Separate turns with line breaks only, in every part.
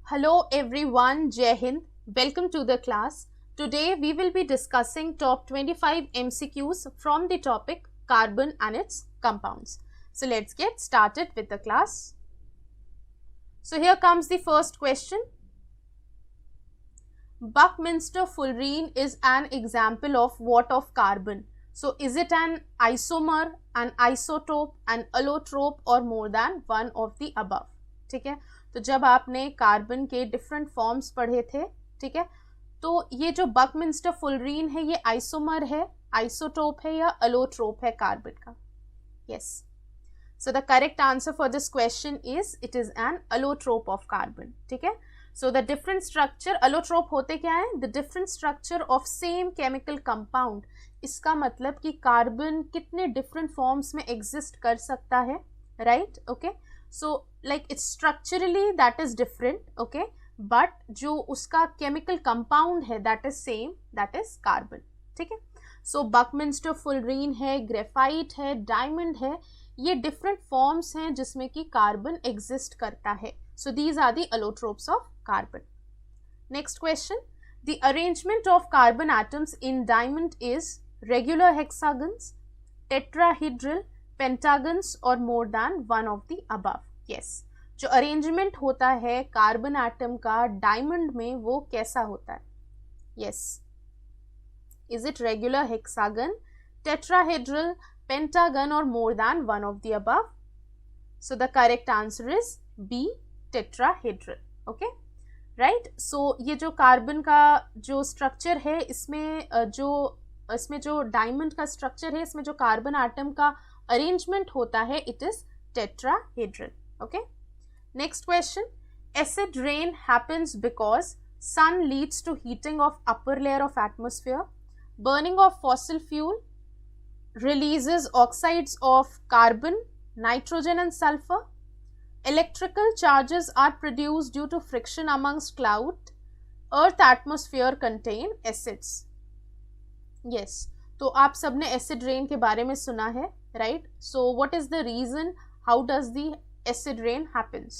Hello everyone, Jai Hind. Welcome to the class. Today we will be discussing top 25 MCQs from the topic carbon and its compounds. So let's get started with the class. So here comes the first question. Buckminster fullerene is an example of what of carbon? So is it an isomer, an isotope, an allotrope or more than one of the above? ठीक है, तो जब आपने carbon के different forms पढ़े थे, ठीक है, तो ये जो बकमिंस्टर फुलरीन है ये आइसोमर है, आइसोटोप है या अलोट्रोप है कार्बन का? Yes, so the correct answer for this question is it is an allotrope of carbon. ठीक है, so the different structure, allotrope होते क्या है? The different structure of same chemical compound. इसका मतलब कि कार्बन कितने डिफरेंट फॉर्म्स में एग्जिस्ट कर सकता है, right? Okay, so like it's structurally that is different, okay, but जो उसका केमिकल कंपाउंड है that is same, that is carbon. ठीक है, सो बकमिंस्टर फुलरीन है, ग्रेफाइट है, डायमंड है, ये डिफरेंट फॉर्म्स हैं जिसमें कि कार्बन एग्जिस्ट करता है. So these are the allotropes of carbon. Next question, the arrangement of carbon atoms in diamond is regular hexagons, tetrahedral, pentagons और more than one of the above. Yes, जो arrangement होता है carbon atom का diamond में वो कैसा होता है? Yes, is it regular hexagon, tetrahedral, pentagon और more than one of the above? So the correct answer is B, tetrahedral. Okay, right. So ये जो कार्बन का जो स्ट्रक्चर है इसमें जो डायमंड का स्ट्रक्चर है, इसमें जो कार्बन एटम का अरेंजमेंट होता है it is tetrahedral. Okay, next question, acid rain happens because sun leads to heating of upper layer of atmosphere, burning of fossil fuel releases oxides of carbon, nitrogen and sulfur, electrical charges are produced due to friction amongst cloud, earth atmosphere contain acids. yes, तो आप सबने acid rain के बारे में सुना है, right? So what is the reason, how does the acid rain happens?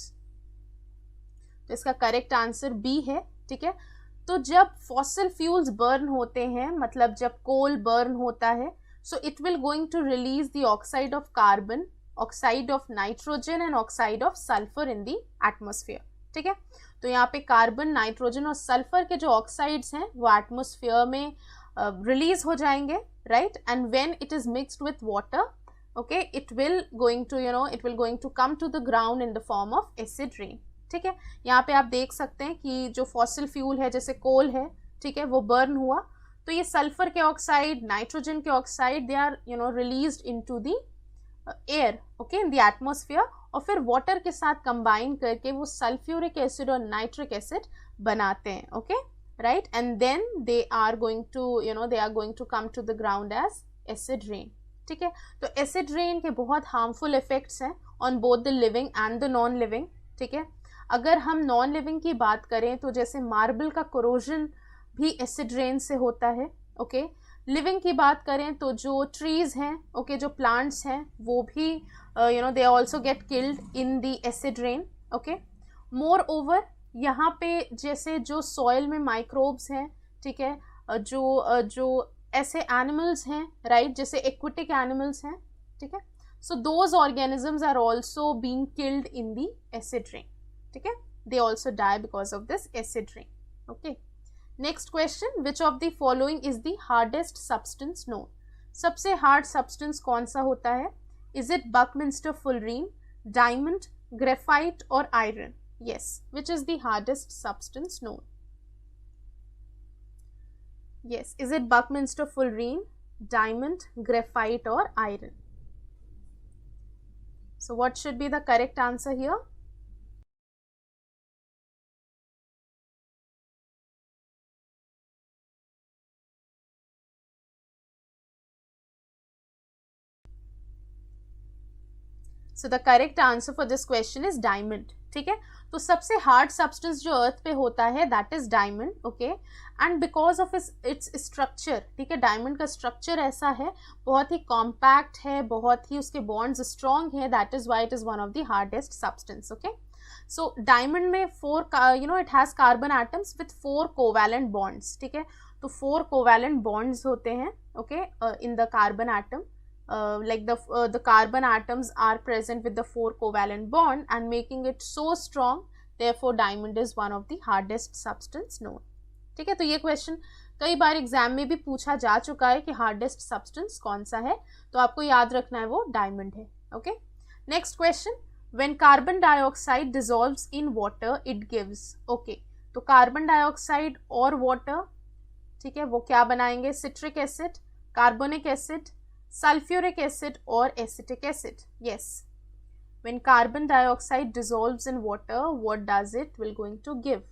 तो इसका करेक्ट आंसर बी है. ठीक है, तो जब फॉसिल फ्यूल्स बर्न होते हैं, मतलब जब कोल बर्न होता है, so it will going to release the oxide of carbon, oxide of nitrogen and oxide of sulphur in the atmosphere. ठीक है, तो यहाँ पे कार्बन, नाइट्रोजन और सल्फर के जो ऑक्साइड्स हैं वो एटमोस्फियर में रिलीज हो जाएंगे, right? And when it is mixed with water, okay, it will going to come to the ground in the form of acid rain. ठीक है, यहाँ पे आप देख सकते हैं कि जो फॉसिल फ्यूल है जैसे कोल है, ठीक है, वो बर्न हुआ तो ये सल्फर के ऑक्साइड, नाइट्रोजन के oxide, they are released into the air, okay, in the atmosphere, और फिर वाटर के साथ कंबाइन करके वो सल्फ्यूरिक एसिड और नाइट्रिक एसिड बनाते हैं. Okay, right, and then they are going to come to the ground as acid rain. ठीक है, तो एसिड रेन के बहुत हार्मफुल इफेक्ट्स हैं on both the living and the non living. ठीक है, अगर हम नॉन लिविंग की बात करें तो जैसे मार्बल का कोरोजन भी एसिड रेन से होता है. ओके, लिविंग की बात करें तो जो ट्रीज हैं, ओके, जो प्लांट्स हैं वो भी they also get killed in the acid rain. Okay, more over यहाँ पे जैसे जो सॉइल में माइक्रोब्स हैं, ठीक है, जो ऐसे एनिमल्स हैं, राइट, जैसे एक्वेटिक एनिमल्स हैं, ठीक है, so those organisms are also being killed in the acid rain. ठीक है, they also die because of this acid rain. Okay, next question, which of the following is the hardest substance known? सबसे hard substance कौन सा होता है? Is it buckminsterfullerene, diamond, graphite और iron? Yes, which is the hardest substance known? Yes, is it Buckminster fullerene, diamond, graphite or iron? So what should be the correct answer here? So the correct answer for this question is diamond. ठीक है, तो सबसे hard substance जो अर्थ पे होता है that is diamond. Okay, and because of its structure, ठीक है, डायमंड का स्ट्रक्चर ऐसा है, बहुत ही कॉम्पैक्ट है, बहुत ही उसके बॉन्ड्स स्ट्रॉन्ग है, that is why it is one of the hardest substance. Okay, so diamond में 4 it has carbon atoms with 4 covalent bonds, ठीक है, तो 4 कोवैलेंट बॉन्ड्स होते हैं, okay, in the carbon atom, like the carbon atoms are present with the 4 covalent bond and making it so strong, therefore diamond is one of the hardest substance known, ठीक है। तो ये question कई बार exam में भी पूछा जा चुका है कि हार्डेस्ट सब्सटेंस कौन सा है, तो आपको याद रखना है वो डायमंड है, okay. Next question, when carbon dioxide dissolves in water it gives, okay, तो कार्बन डाइऑक्साइड और वाटर, ठीक है, वो क्या बनाएंगे, citric acid, carbonic acid, sulfuric acid or acetic acid, yes, when carbon dioxide dissolves in water, what does it will going to give?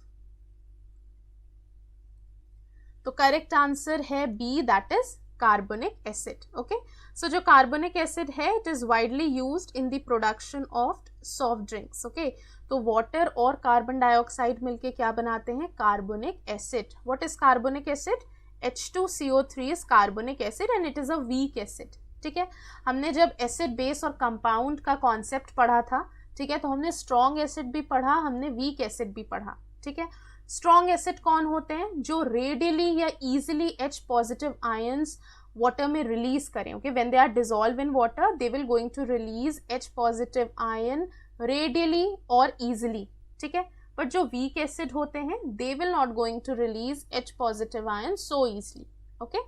तो correct answer है B, that is carbonic acid, okay. So जो carbonic acid है it is widely used in the production of soft drinks, okay. तो water और carbon dioxide मिलके क्या बनाते हैं, carbonic acid. What is carbonic acid, H2CO3 is carbonic acid and it is a weak acid, ठीक है। हमने जब एसिड बेस और कंपाउंड का कॉन्सेप्ट पढ़ा था, ठीक है, तो हमने स्ट्रॉन्ग एसिड भी पढ़ा, हमने वीक एसिड भी पढ़ा, ठीक है। स्ट्रॉन्ग एसिड कौन होते हैं, जो रेडियली या easily H positive ions water में रिलीज करें, okay, when they are dissolve in water they will going to release H positive ion readily और इजीली, ठीक है। बट जो वीक एसिड होते हैं they will not going to release H positive ion so easily, okay.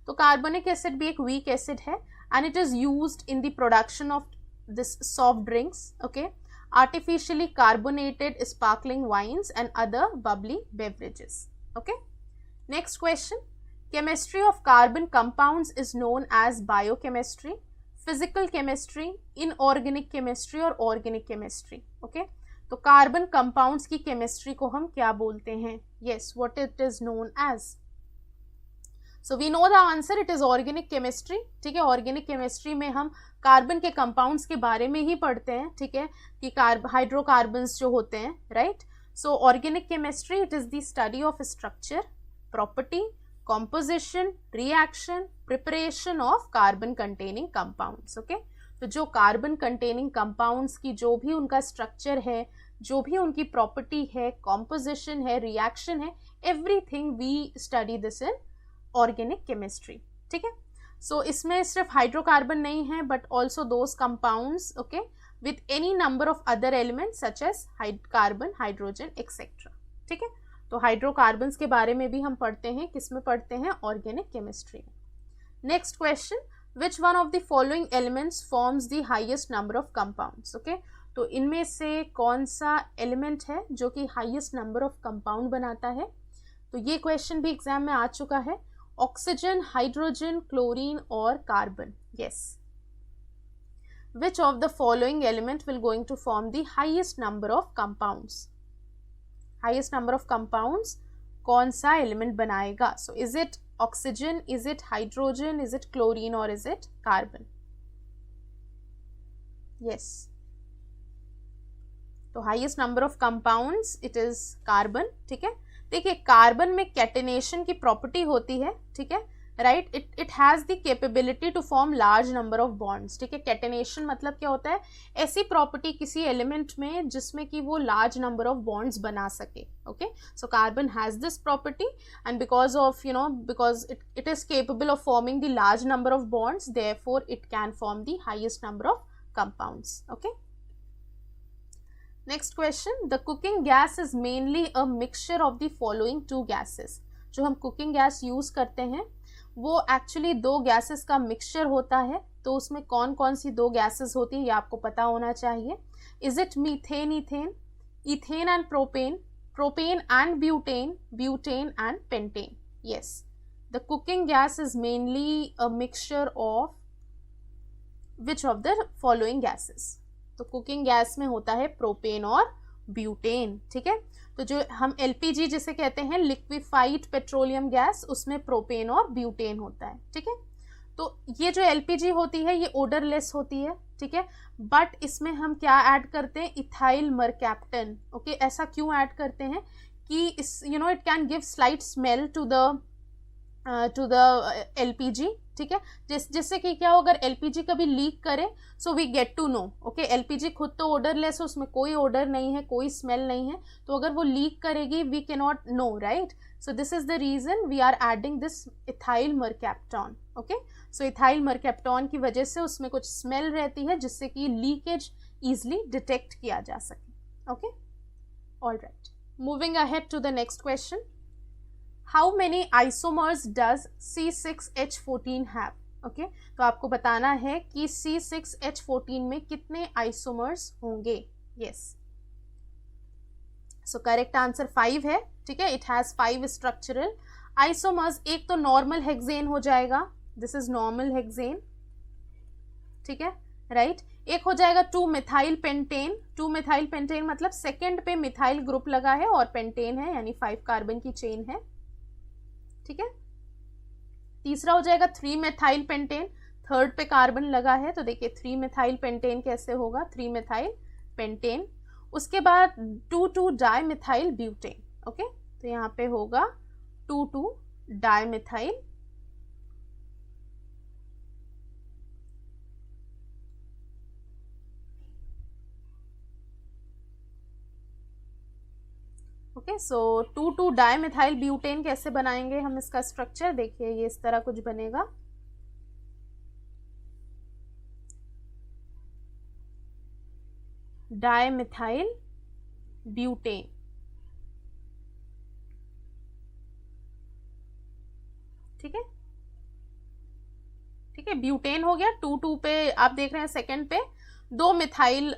तो carbonic acid भी एक weak acid है and it is used in the production of this soft drinks, okay, artificially carbonated sparkling wines and other bubbly beverages, okay. Next question, chemistry of carbon compounds is known as biochemistry, physical chemistry, inorganic chemistry और organic chemistry, okay. तो carbon compounds की chemistry को हम क्या बोलते हैं, yes, what it is known as, so we know the answer, it is organic chemistry, ठीक है। ऑर्गेनिक केमिस्ट्री में हम कार्बन के कंपाउंड्स के बारे में ही पढ़ते हैं, ठीक है, कि हाइड्रोकार्बन्स जो होते हैं, right. So organic chemistry it is the study of structure, property, composition, reaction, preparation of carbon containing compounds, okay. तो जो कार्बन कंटेनिंग कंपाउंड्स की जो भी उनका स्ट्रक्चर है, जो भी उनकी प्रॉपर्टी है, कॉम्पोजिशन है, रिएक्शन है, everything we study this in organic chemistry, ठीक है। सो इसमें सिर्फ हाइड्रोकार्बन नहीं है but also those compounds, okay, with any number of other elements such as carbon, hydrogen etcetera, ठीक है। तो हाइड्रोकार्बन्स के बारे में भी हम पढ़ते हैं, किसमें पढ़ते हैं, ऑर्गेनिक केमिस्ट्री में। Next question, which one of the following elements forms the highest number of compounds, okay. तो इनमें से कौन सा एलिमेंट है जो कि हाइएस्ट नंबर ऑफ कंपाउंड बनाता है, तो ये क्वेश्चन भी एग्जाम में आ चुका है। ऑक्सीजन, हाइड्रोजन, क्लोरीन और carbon, yes, which of the following element will going to form the highest number of compounds, highest number of compounds कौन सा एलिमेंट बनाएगा, so is it oxygen, is it hydrogen, is it chlorine or is it carbon, yes, तो highest number of compounds it is carbon, ठीक है। देखिए carbon में catenation की property होती है, ठीक है, right, it has the capability to form large number of bonds, ठीक है। कैटेनेशन मतलब क्या होता है, ऐसी प्रॉपर्टी किसी एलिमेंट में जिसमें कि वो लार्ज नंबर ऑफ बॉन्ड्स बना सके, okay. So carbon has this property and because of because it is capable of forming the large number of bonds, therefore it can form the highest number of compounds, okay. Next question, the cooking gas is mainly a mixture of the following two gases. जो हम cooking gas use करते हैं वो actually दो gases का mixture होता है, तो उसमें कौन कौन सी दो gases होती है ये आपको पता होना चाहिए। Is it methane, ethane, ethane and propane, propane and butane, butane and pentane? Yes, the cooking gas is mainly a mixture of which of the following gases? तो कुकिंग गैस में होता है प्रोपेन और ब्यूटेन, ठीक है। तो जो हम एलपीजी जिसे कहते हैं लिक्विफाइड पेट्रोलियम गैस, उसमें प्रोपेन और ब्यूटेन होता है, ठीक है। तो ये जो एलपीजी होती है ये ओडरलेस होती है, ठीक है, बट इसमें हम क्या ऐड करते हैं, इथाइल मरकैप्टन, ओके। ऐसा क्यों ऐड करते हैं कि इस it can give slight smell to the LPG, ठीक है, जिससे कि क्या हो, अगर एलपीजी कभी लीक करे so we get to know, okay. LPG खुद तो ओडरलेस है, उसमें कोई ओडर नहीं है, कोई स्मेल नहीं है, तो अगर वो लीक करेगी we can not know, right. So this is the reason we are adding this ethyl mercaptan, okay. So ethyl mercaptan की वजह से उसमें कुछ स्मेल रहती है जिससे कि लीकेज ईजिली डिटेक्ट किया जा सके, okay. All right, moving ahead to the next question, how many isomers does C6H14 have, okay. तो आपको बताना है कि C6H14 में कितने आइसोमर्स होंगे, यस। सो करेक्ट आंसर 5 है, ठीक है। It has 5 structural isomers. एक तो नॉर्मल हेक्सेन हो जाएगा, दिस इज नॉर्मल हेक्सेन, ठीक है, राइट। एक हो जाएगा 2 मिथाइल पेंटेन, 2 मिथाइल पेंटेन मतलब सेकेंड पे मिथाइल ग्रुप लगा है और पेंटेन है, यानी 5 कार्बन की चेन है, ठीक है। तीसरा हो जाएगा 3 मिथाइल पेंटेन, थर्ड पे कार्बन लगा है, तो देखिए 3 मिथाइल पेंटेन कैसे होगा, 3 मिथाइल पेंटेन। उसके बाद 2,2 डाई मिथाइल ब्यूटेन, ओके। तो यहाँ पे होगा 2,2 डाई मिथाइल, ओके। सो 2,2 डाई मिथाइल ब्यूटेन कैसे बनाएंगे हम, इसका स्ट्रक्चर देखिए ये इस तरह कुछ बनेगा, डाई मिथाइल ब्यूटेन, ठीक है, ठीक है। ब्यूटेन हो गया, 2,2 पे आप देख रहे हैं सेकंड पे 2 मिथाइल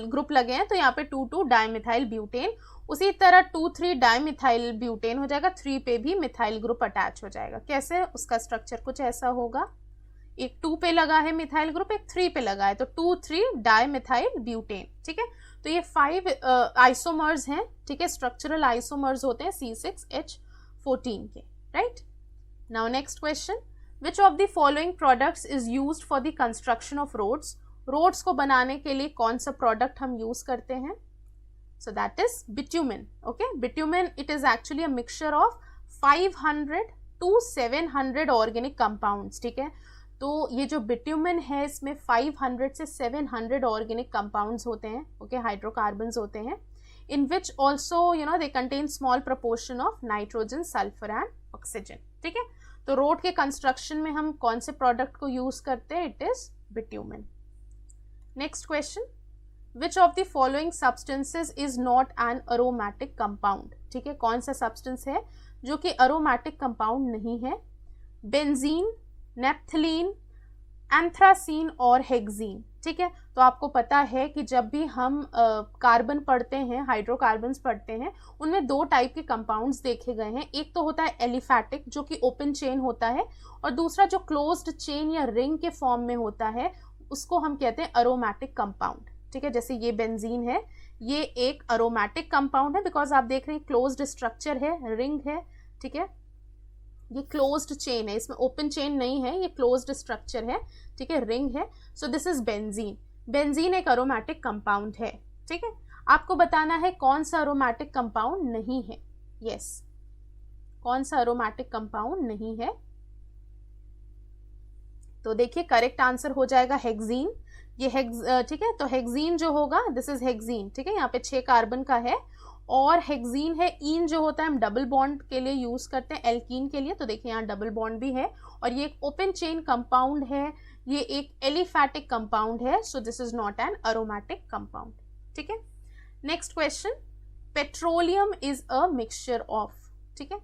ग्रुप लगे हैं, तो यहाँ पे 2,2 डाई मिथाइल ब्यूटेन। उसी तरह 2,3 डाई मिथाइल ब्यूटेन हो जाएगा, 3 पे भी मिथाइल ग्रुप अटैच हो जाएगा। कैसे, उसका स्ट्रक्चर कुछ ऐसा होगा, एक 2 पे लगा है मिथाइल ग्रुप, एक 3 पे लगा है, तो 2,3 डाई मिथाइल ब्यूटेन, ठीक है। तो ये 5 आइसोमर्स हैं, ठीक है, स्ट्रक्चरल आइसोमर्स होते हैं C6H14 के, right. Now next question, which of the following products is used for the construction of roads, roads को बनाने के लिए कौन सा प्रोडक्ट हम यूज करते हैं, so that is bitumen, okay। bitumen it is actually a mixture of 500 to 700 organic compounds, ठीक है। तो ये जो bitumen है इसमें 500 से 700 organic compounds होते हैं, okay, hydrocarbons होते हैं, in which also you know they contain small proportion of nitrogen, sulfur and oxygen, ठीक है। तो रोड के कंस्ट्रक्शन में हम कौन से प्रोडक्ट को यूज करते हैं, it is bitumen। Next question, which of the following substances is not an aromatic compound, ठीक है, कौन सा सब्सटेंस है जो कि अरोमैटिक कंपाउंड नहीं है, बेंजीन, नेप्थलीन, एंथ्रासीन और हेक्सीन, ठीक है। तो आपको पता है कि जब भी हम कार्बन पढ़ते हैं, हाइड्रोकार्बन्स पढ़ते हैं, उनमें 2 टाइप के कंपाउंड्स देखे गए हैं। एक तो होता है एलिफैटिक जो कि ओपन चेन होता है, और दूसरा जो क्लोज्ड चेन या रिंग के फॉर्म में होता है उसको हम कहते हैं अरोमैटिक कंपाउंड, ठीक है। जैसे ये बेंजीन है, ये एक अरोमैटिक कंपाउंड है बिकॉज आप देख रहे हैं क्लोज्ड स्ट्रक्चर है, रिंग है, ठीक है, ये क्लोज्ड चेन है, इसमें ओपन चेन नहीं है, ये क्लोज्ड स्ट्रक्चर है, ठीक है, रिंग है। सो दिस इज बेंजीन, बेंजीन एक अरोमैटिक कंपाउंड है, ठीक है। आपको बताना है कौन सा अरोमैटिक कंपाउंड नहीं है, यस, कौन सा अरोमैटिक कंपाउंड नहीं है। तो देखिए करेक्ट आंसर हो जाएगा हेक्सीन, ये ठीक है। तो हेक्सीन जो होगा, दिस इज हेक्सीन, ठीक है, यहाँ पे 6 कार्बन का है, और हेक्सीन है, ईन जो होता है हम डबल बॉन्ड के लिए यूज करते हैं, एल्कीन के लिए, तो देखिए यहाँ डबल बॉन्ड भी है, और ये एक ओपन चेन कंपाउंड है, ये एक एलिफैटिक कंपाउंड है, सो this is not an aromatic compound, ठीक है। Next question, petroleum is a mixture of, ठीक है।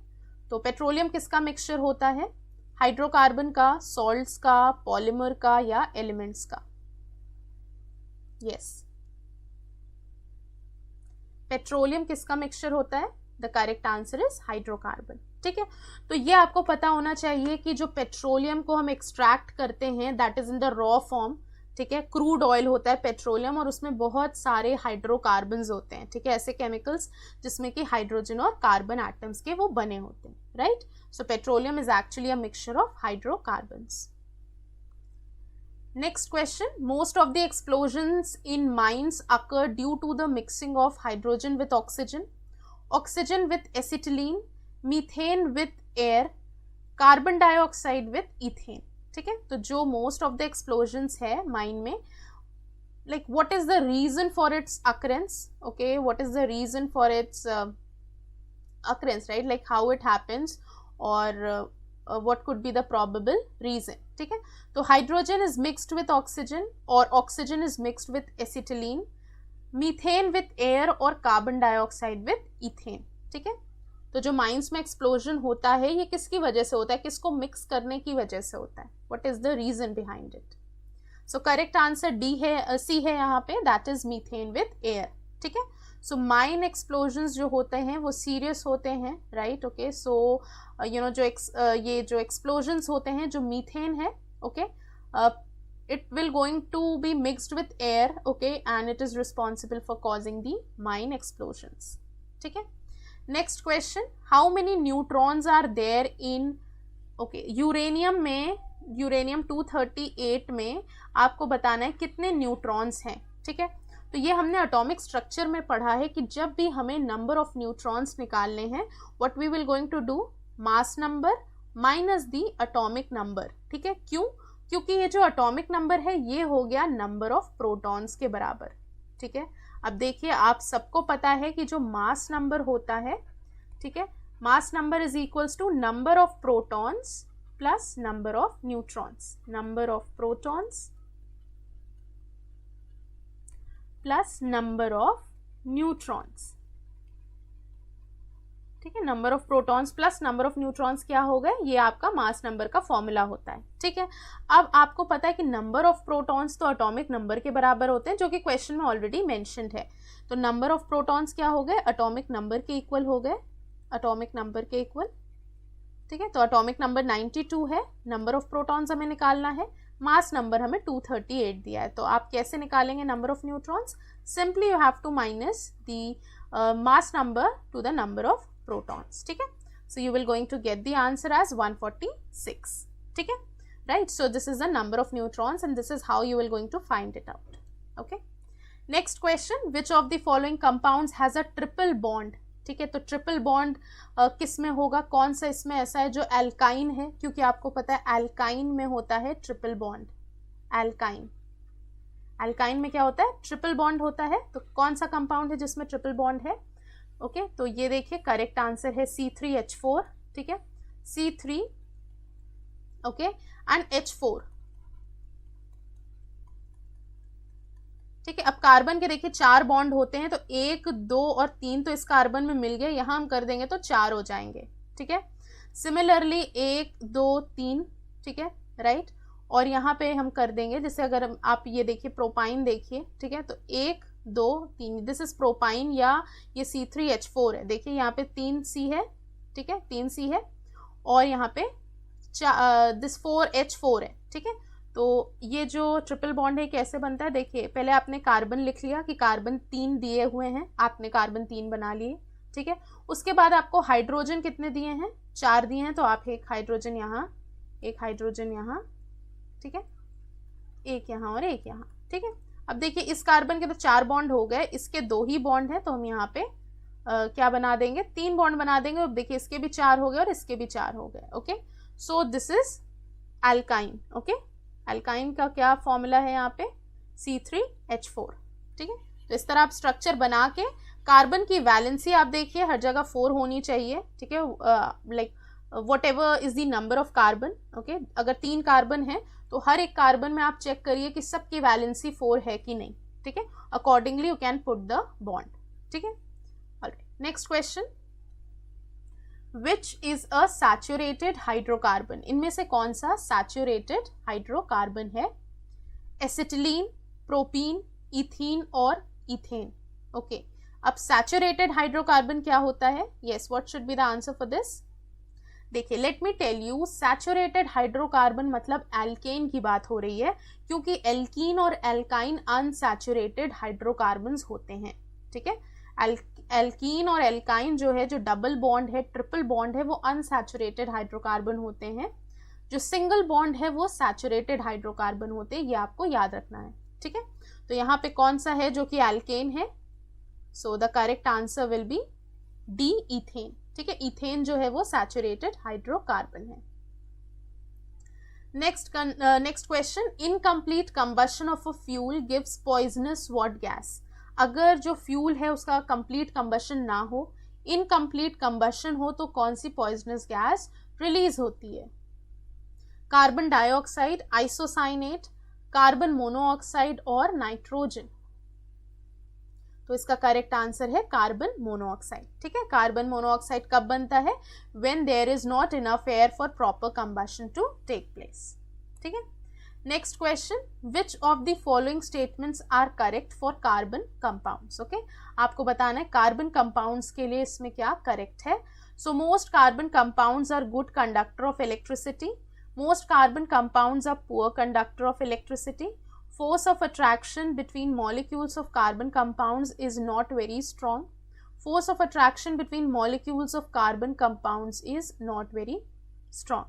तो पेट्रोलियम किसका मिक्सचर होता है, हाइड्रोकार्बन का, सॉल्ट्स का, पॉलीमर का या एलिमेंट्स का, यस। पेट्रोलियम किसका मिक्सचर होता है, the correct answer is hydrocarbon, ठीक है। तो ये आपको पता होना चाहिए कि जो पेट्रोलियम को हम एक्सट्रैक्ट करते हैं that is in the raw form, ठीक है, क्रूड ऑयल होता है पेट्रोलियम, और उसमें बहुत सारे हाइड्रोकार्बन्स होते हैं, ठीक है, ऐसे केमिकल्स जिसमें कि हाइड्रोजन और कार्बन एटम्स के वो बने होते हैं, right. So petroleum is actually a mixture of hydrocarbons. Next question, most of the explosions in mines occur due to the mixing of hydrogen with oxygen, oxygen with acetylene, methane with air, carbon dioxide with ethane, ठीक है, तो जो most of the explosions है mine में, like what is the reason for its occurrence, okay, what is the reason for its occurrence, right, like how it happens or what could be the probable reason. ठीक है, तो hydrogen is mixed with oxygen or oxygen is mixed with acetylene, methane with air और carbon dioxide with ethane. ठीक है, तो जो mines में explosion होता है ये किसकी वजह से होता है, किसको मिक्स करने की वजह से होता है, what is the reason behind it. So correct answer D है, सी है यहाँ पे, that is methane with air. ठीक है, सो माइन एक्सप्लोजन्स जो होते हैं वो सीरियस होते हैं, right. Okay, so you know जो ये जो एक्सप्लोजन्स होते हैं जो मीथेन है, okay, it will going to be mixed with air, okay, and it is responsible for causing the mine explosions. ठीक है, next question, how many neutrons are there in, okay, uranium में, uranium 238 में आपको बताना है कितने neutrons हैं. ठीक है, तो ये हमने एटॉमिक स्ट्रक्चर में पढ़ा है कि जब भी हमें नंबर ऑफ न्यूट्रॉन्स निकालने हैं, what we will going to do, mass number minus the atomic number. ठीक है, क्यों, क्योंकि ये जो एटॉमिक नंबर है ये हो गया नंबर ऑफ प्रोटॉन्स के बराबर. ठीक है, अब देखिए आप सबको पता है कि जो मास नंबर होता है, ठीक है, mass number is equals to number of protons plus number of neutrons, number of protons plus number of neutrons. ठीक है, number of protons plus number of neutrons क्या हो गए, ये आपका मास नंबर का फॉर्मूला होता है. ठीक है, अब आपको पता है कि नंबर ऑफ प्रोटॉन्स तो एटॉमिक नंबर के बराबर होते हैं, जो कि क्वेश्चन में ऑलरेडी मेंशन्ड है. तो नंबर ऑफ प्रोटॉन्स क्या हो गए, एटॉमिक नंबर के इक्वल हो गए, एटॉमिक नंबर के इक्वल. ठीक है, तो एटॉमिक नंबर 92 है, नंबर ऑफ प्रोटॉन्स हमें निकालना है, मास नंबर हमें 238 दिया है. तो आप कैसे निकालेंगे number of neutrons, simply you have to minus the mass number to the number of protons. ठीक है, so you will going to get the answer as 146. ठीक है, right, so this is the number of neutrons and this is how you will going to find it out. Okay, next question, which of the following compounds has a triple bond. ठीक है, तो triple bond किस में होगा, कौन सा इसमें ऐसा है जो एल्काइन है, क्योंकि आपको पता है एल्काइन में होता है ट्रिपल बॉन्ड. एल्काइन, एल्काइन में क्या होता है, ट्रिपल बॉन्ड होता है. तो कौन सा कंपाउंड है जिसमें ट्रिपल बॉन्ड है, ओके, तो ये देखिए करेक्ट आंसर है C3H4. ठीक है, C3, ओके, एंड H4. ठीक है, अब कार्बन के देखिए 4 बॉन्ड होते हैं, तो 1, 2 और 3 तो इस कार्बन में मिल गए, यहां हम कर देंगे तो 4 हो जाएंगे. ठीक है, सिमिलरली 1, 2, 3, ठीक है, राइट, और यहाँ पे हम कर देंगे, जैसे अगर आप ये देखिए प्रोपाइन देखिए, ठीक है, तो 1, 2, 3, दिस इज प्रोपाइन या ये C3H4 है. देखिए यहाँ पे 3C है, ठीक है, 3C है, और यहाँ पे दिस 4H4 है. ठीक है, तो ये जो ट्रिपल बॉन्ड है कैसे बनता है, देखिए पहले आपने कार्बन लिख लिया कि कार्बन 3 दिए हुए हैं, आपने कार्बन 3 बना लिए. ठीक है, उसके बाद आपको हाइड्रोजन कितने दिए हैं, 4 दिए हैं, तो आप एक हाइड्रोजन यहाँ, एक हाइड्रोजन यहाँ, ठीक है, एक यहाँ और एक यहाँ. ठीक है, अब देखिए इस कार्बन के तो 4 बॉन्ड हो गए, इसके 2 ही बॉन्ड है, तो हम यहाँ पे क्या बना देंगे, 3 बॉन्ड बना देंगे. अब देखिए इसके भी 4 हो गए और इसके भी 4 हो गए. Okay, so this is alkyne. Okay, alkyne का क्या फॉर्मूला है यहाँ पे, C3H4. ठीक है, तो इस तरह आप स्ट्रक्चर बना के, कार्बन की वैलेंसी आप देखिए हर जगह 4 होनी चाहिए. ठीक है, like what ever is the number of carbon. Okay, अगर 3 कार्बन है तो हर एक कार्बन में आप चेक करिए कि सबकी वैलेंसी 4 है कि नहीं. ठीक है, accordingly you can put the bond. ठीक है, alright, next question, which is a saturated hydrocarbon. इनमें से कौन सा सैचुरेटेड हाइड्रोकार्बन है, एसिटिलीन, प्रोपीन, इथीन और इथेन. ओके, अब सैचुरेटेड हाइड्रोकार्बन क्या होता है, yes, what should be the answer for this. देखिए let me tell you, saturated hydrocarbon मतलब एल्केन की बात हो रही है, क्योंकि एल्कीन और एल्काइन अनसैचुरेटेड हाइड्रोकार्बन्स होते हैं. ठीक है, एल्कीन और एल्काइन जो है, जो डबल बॉन्ड है, ट्रिपल बॉन्ड है, वो अनसैचुरेटेड हाइड्रोकार्बन होते हैं. जो सिंगल बॉन्ड है वो सैचुरेटेड हाइड्रोकार्बन होते हैं, ये आपको याद रखना है. ठीक है, तो यहाँ पे कौन सा है जो कि एल्केन है, so the correct answer will be D, ethane. ठीक है, इथेन जो है वो सैचुरेटेड हाइड्रोकार्बन है. Next question, incomplete combustion of a fuel gives poisonous what gas? अगर जो फ्यूल है उसका कंप्लीट कंबशन ना हो, इनकम्प्लीट कंबशन हो, तो कौन सी पॉइजनस गैस रिलीज होती है? Carbon dioxide, isocyanate, carbon monoxide और नाइट्रोजन? तो इसका करेक्ट आंसर है कार्बन मोनोऑक्साइड। ठीक है, कार्बन मोनोऑक्साइड कब बनता है? When there is not enough air for proper combustion to take place. ठीक है, next question, which of the following statements are correct for carbon compounds? Okay, आपको बताना है कार्बन कंपाउंड्स के लिए इसमें क्या करेक्ट है। So most carbon compounds are good conductor of electricity, most carbon compounds are poor conductor of electricity, force of attraction between molecules of carbon compounds is not very strong, force of attraction between molecules of carbon compounds is not very strong,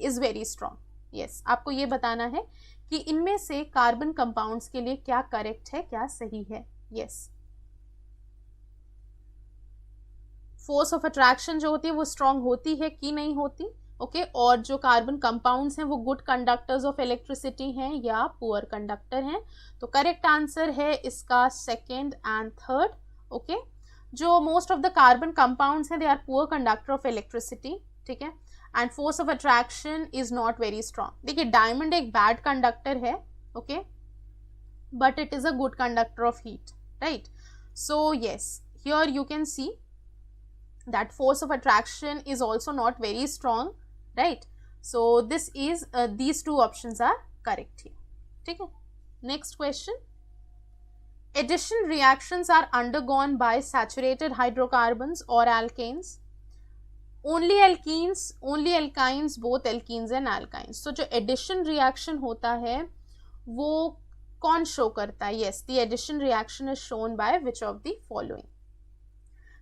is very strong. yes, आपको ये बताना है कि इनमें से carbon compounds के लिए क्या करेक्ट है, क्या सही है। yes, फोर्स ऑफ अट्रैक्शन जो होती है वो स्ट्रांग होती है कि नहीं होती? ओके, और जो कार्बन कंपाउंड्स हैं वो गुड कंडक्टर्स ऑफ इलेक्ट्रिसिटी हैं या पुअर कंडक्टर हैं? तो करेक्ट आंसर है इसका सेकेंड एंड थर्ड। ओके, जो most of the carbon compounds हैं they are poor conductor of electricity. ठीक है, and force of attraction is not very strong. देखिए, डायमंड एक बैड कंडक्टर है, okay, but it is a good conductor of heat, right? So yes, here you can see that force of attraction is also not very strong, right? So this is these two options are correct here. ठीक है, next question, addition reactions are undergone by saturated hydrocarbons or alkanes? only alkenes, only alkynes, both alkenes and alkynes. so जो addition reaction होता है वो कौन show करता है? yes, the addition reaction is shown by which of the following?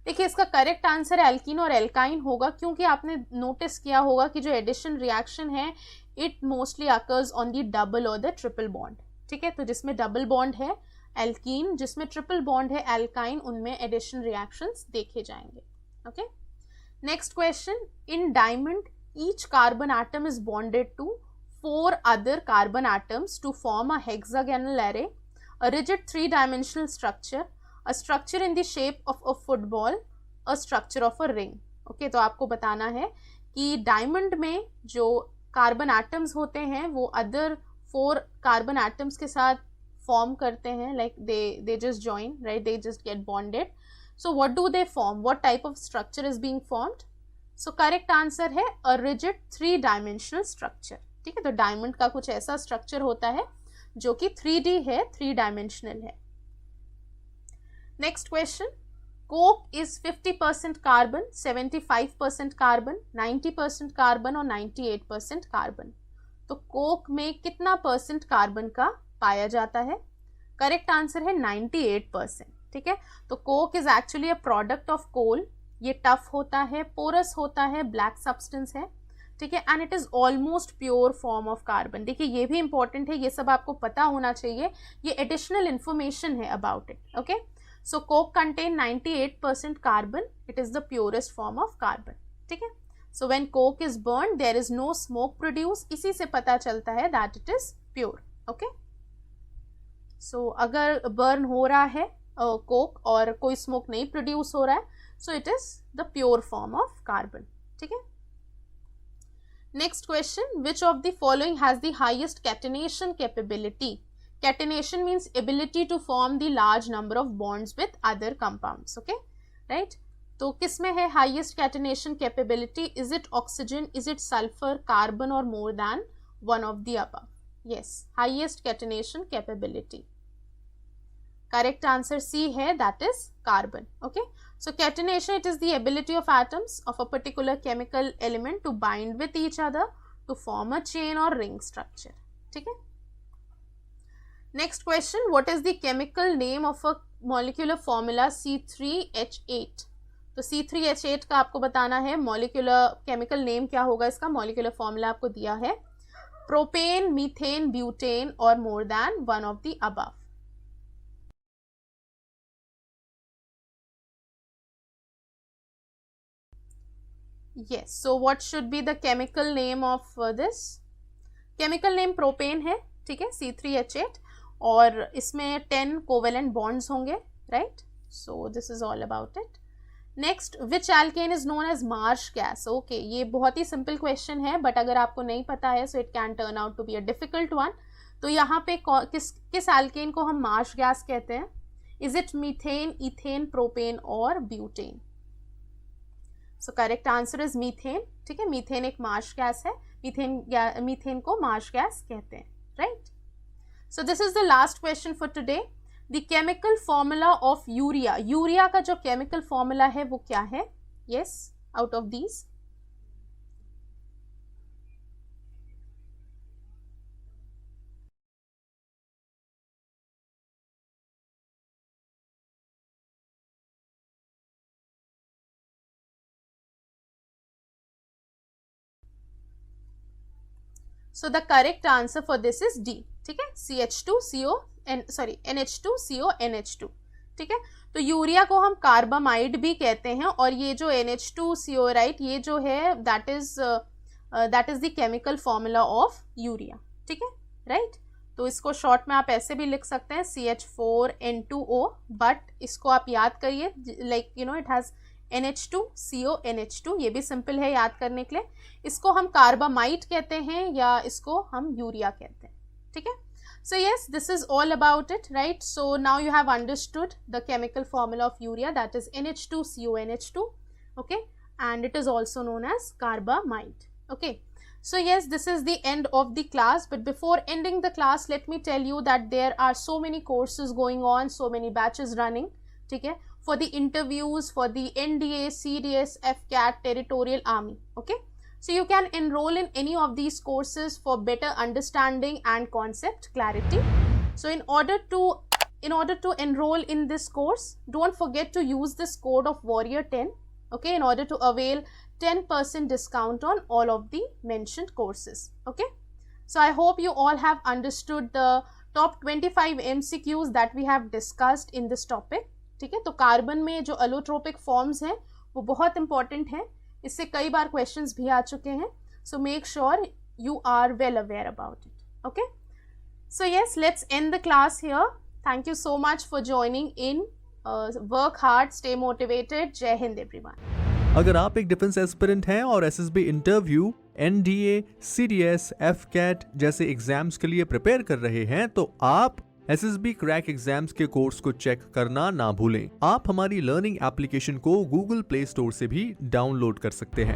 देखिए, इसका correct answer alkene और एल्काइन होगा, क्योंकि आपने नोटिस किया होगा कि जो एडिशन रिएक्शन है it mostly occurs on the double और द ट्रिपल बॉन्ड। ठीक है, तो जिसमें डबल बॉन्ड है एल्कीन, जिसमें ट्रिपल बॉन्ड है एल्काइन, उनमें एडिशन रिएक्शंस देखे जाएंगे। Okay, next question, in diamond each carbon atom is bonded to 4 other carbon atoms to form a hexagonal array, a rigid 3-dimensional structure, a structure in the shape of a football, a structure of a ring. Okay, तो आपको बताना है कि diamond में जो carbon atoms होते हैं वो अदर 4 कार्बन एटम्स के साथ फॉर्म करते हैं, like they just join, right, they just get bonded. So what do they form, what type of structure is being formed? So correct answer है अ रिजिड 3-dimensional स्ट्रक्चर. ठीक है, तो diamond का कुछ ऐसा स्ट्रक्चर होता है जो कि 3D है, 3-dimensional है. Next question, Coke is 50% carbon, 75% carbon, 90% carbon और 98% कार्बन. तो कोक में कितना परसेंट कार्बन का पाया जाता है? करेक्ट आंसर है 98%. ठीक है, तो Coke is actually a product of coal. ये टफ होता है, पोरस होता है, ब्लैक सब्सटेंस है. ठीक है, and it is almost pure form of carbon. देखिए, ये भी इंपॉर्टेंट है, ये सब आपको पता होना चाहिए, ये एडिशनल इंफॉर्मेशन है about it. Okay, so coke contain 98% carbon, it is the purest form of carbon. ठीक है, so when coke is burn there is no smoke produce. इसी से पता चलता है that it is pure. Okay, so अगर burn हो रहा है कोक और कोई स्मोक नहीं प्रोड्यूस हो रहा है, so it is the pure form of carbon. ठीक है, next question, which of the following has the highest catenation capability? Catenation means ability to form the large number of bonds with other compounds. Okay, right? तो किस में है highest catenation capability? Is it oxygen? Is it sulfur, carbon or more than one of the above? Yes, highest catenation capability. Correct answer C है, that is carbon. Okay, so catenation, it is the ability of atoms of a particular chemical element to bind with each other to form a chain or ring structure. ठीक है, next question, what is the chemical name of a molecular formula C3H8? तो C3H8 का आपको बताना है molecular chemical name क्या होगा इसका. मॉलिक्यूलर फॉर्मूला आपको दिया है प्रोपेन, मीथेन, ब्यूटेन और more than one of the above. yes, so what should be the chemical name of this? Chemical name propane है, ठीक है, C3H8, और इसमें 10 कोवेलेंट बॉन्ड्स होंगे, right. So this is all about it. Next, which alkane is known as marsh gas. Okay, ये बहुत ही simple question है, बट अगर आपको नहीं पता है so it can turn out to be a difficult one. तो यहाँ पे किस एल्केन को हम मार्श गैस कहते हैं? Is it methane, ethane, propane और butane? So correct answer is methane. ठीक है, मीथेन एक मार्श गैस है, मीथेन को मार्श गैस कहते हैं, right. So this is the last question for today. The chemical formula of urea. Urea का जो केमिकल फॉर्मूला है वो क्या है? Yes, out of these. So the correct answer for this is D. ठीक है, NH2CO, ठीक है. तो यूरिया को हम कार्बामाइड भी कहते हैं, और ये जो NH2CO, राइट, ये जो है that is the chemical formula of urea. ठीक है, राइट. तो इसको शॉर्ट में आप ऐसे भी लिख सकते हैं CH4N2O, बट इसको आप याद करिए, like you know it has NH2CO, ये भी सिंपल है याद करने के लिए. इसको हम कार्बामाइड कहते हैं या इसको हम यूरिया कहते हैं. ठीक है. So yes, this is all about it, right? So now you have understood the chemical formula of urea, that is NH2CO, okay, and it is also known as carbamide. Okay, so yes, this is the end of the class, but before ending the class, let me tell you that there are so many courses going on, so many batches running, okay, for the interviews for the NDA, CDS, FCAT, Territorial Army. Okay, so you can enroll in any of these courses for better understanding and concept clarity. So in order to enroll in this course, don't forget to use this code of Warrior10, okay, in order to avail 10% discount on all of the mentioned courses. Okay, so I hope you all have understood the top 25 MCQs that we have discussed in this topic. ठीक है, तो carbon में जो अलोट्रोपिक forms हैं वो बहुत important हैं, इससे कई बार क्वेश्चंस भी आ चुके हैं. So make sure you are well aware about it. Okay, so yes, let's end the class here. Thank you so much for joining in. Work hard, stay motivated. जय हिंद एवरीवन.
अगर आप एक डिफेंस एस्पिरेंट हैं और SSB interview, NDA, CDS, FCAT जैसे exams के लिए prepare कर रहे हैं तो आप SSB क्रैक एग्जाम्स के कोर्स को चेक करना ना भूलें. आप हमारी लर्निंग एप्लीकेशन को गूगल प्ले स्टोर से भी डाउनलोड कर सकते हैं.